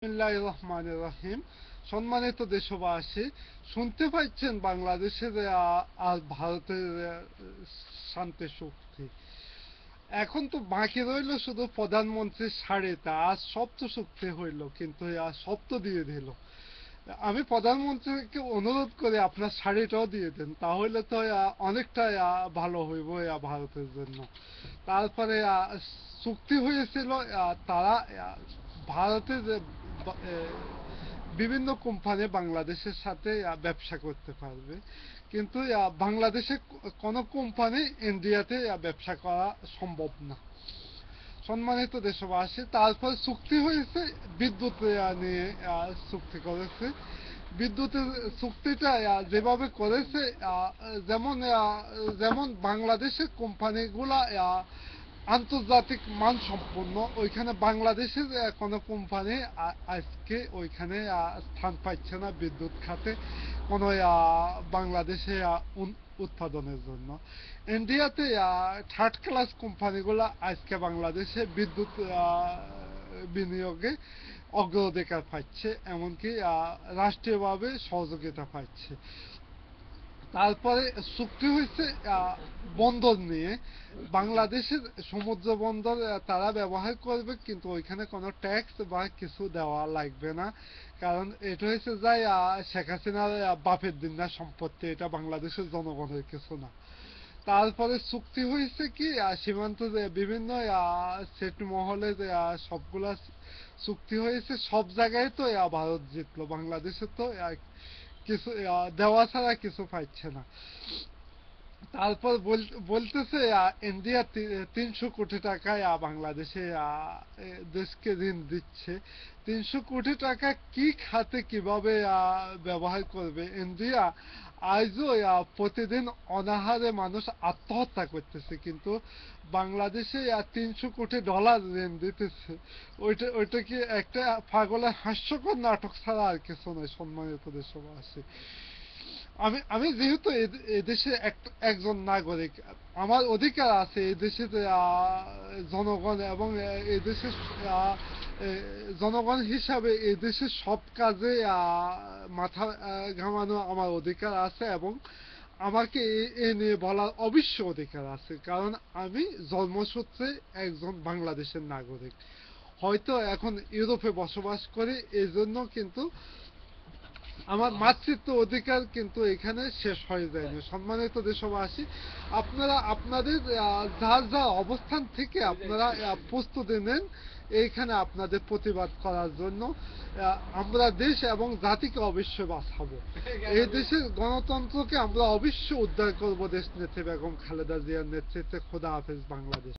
বিসমিল্লাহির রহমানির রহিম। সম্মানিত দেশবাসী, শুনতে পাচ্ছেন বাংলাদেশের আর ভারতের শান্তি চুক্তি। এখন তো বাকি রইল শুধু প্রধানমন্ত্রীর শাড়িটা। আজ সব তো চুক্তি হইল, কিন্তু সব তো দিয়ে দিল। আমি প্রধানমন্ত্রীকে অনুরোধ করে আপনার শাড়িটাও দিয়ে দেন, তাহলে তো অনেকটা ভালো হইব ভারতের জন্য। তারপরে চুক্তি হয়েছিল, তারা ভারতের বিভিন্ন কোম্পানি বাংলাদেশের সাথে ব্যবসা করতে পারবে, কিন্তু বাংলাদেশে কোনো কোম্পানি ইন্ডিয়াতে ব্যবসা করা সম্ভব না। সম্মানিত দেশবাসী, তারপর চুক্তি হয়েছে বিদ্যুৎ নিয়ে। চুক্তি করেছে বিদ্যুতের চুক্তিটা যেভাবে করেছে, যেমন যেমন বাংলাদেশের কোম্পানিগুলা আন্তর্জাতিক মানসম্পন্ন, ওইখানে বাংলাদেশের কোনো কোম্পানি আজকে ওইখানে স্থান পাচ্ছে না বিদ্যুৎ খাতে কোনো বাংলাদেশে উৎপাদনের জন্য। ইন্ডিয়াতে থার্ড ক্লাস কোম্পানিগুলো আজকে বাংলাদেশে বিদ্যুৎ বিনিয়োগে অগ্রাধিকার পাচ্ছে, এমনকি রাষ্ট্রীয়ভাবে সহযোগিতা পাচ্ছে। তারপরে চুক্তি হয়েছে বন্দর নিয়ে। বাংলাদেশের সমুদ্র বন্দর তারা ব্যবহার করবে, কিন্তু ওইখানে কোনো ট্যাক্স বা কিছু দেওয়া লাগবে না, কারণ এটা হয়েছে যাই শেখ হাসিনার বাপের দিন না সম্পত্তি, এটা বাংলাদেশের জনগণের কিছু না। তারপরে চুক্তি হয়েছে কি সীমান্ত বিভিন্ন সেট মহলে সবগুলা চুক্তি হয়েছে। সব জায়গায় তো ভারত জিতলো, বাংলাদেশে তো কিছু দেওয়া ছাড়া কিছু পাচ্ছে না। তারপর বলতেছে ইন্ডিয়া 300 কোটি টাকায় বাংলাদেশে দেশকে ঋণ দিচ্ছে। 300 কোটি টাকা কি খাতে কিভাবে ব্যবহার করবে ইন্ডিয়া? আজও প্রতিদিন অনাহারে মানুষ আত্মহত্যা করতেছে, কিন্তু বাংলাদেশে $300 কোটি ঋণ দিতেছে। ওইটা কি একটা পাগলের হাস্যকর নাটক ছাড়া আর কিছু নয়। সম্মানিত দেশবাসী, আমি আমি যেহেতু এদেশে একজন নাগরিক, আমার অধিকার আছে এদেশের জনগণ, এবং এদেশের জনগণ হিসাবে এদেশের সব কাজে মাথা ঘামানো আমার অধিকার আছে, এবং আমাকে এ নিয়ে বলার অবশ্য অধিকার আছে, কারণ আমি জন্মসূত্রে একজন বাংলাদেশের নাগরিক। হয়তো এখন ইউরোপে বসবাস করি, এই জন্য কিন্তু আমার মাতৃত্ব অধিকার কিন্তু এখানে শেষ হয়ে যায়নি। সম্মানিত দেশবাসী, আপনারা আপনাদের যার যা অবস্থান থেকে আপনারা প্রস্তুতি নেন এইখানে আপনাদের প্রতিবাদ করার জন্য। আমরা দেশ এবং জাতিকে অবশ্যই বাঁচাবো, এই দেশের গণতন্ত্রকে আমরা অবশ্যই উদ্ধার করবো দেশ নেত্রী বেগম খালেদা জিয়ার নেতৃত্বে। খোদা হাফেজ বাংলাদেশ।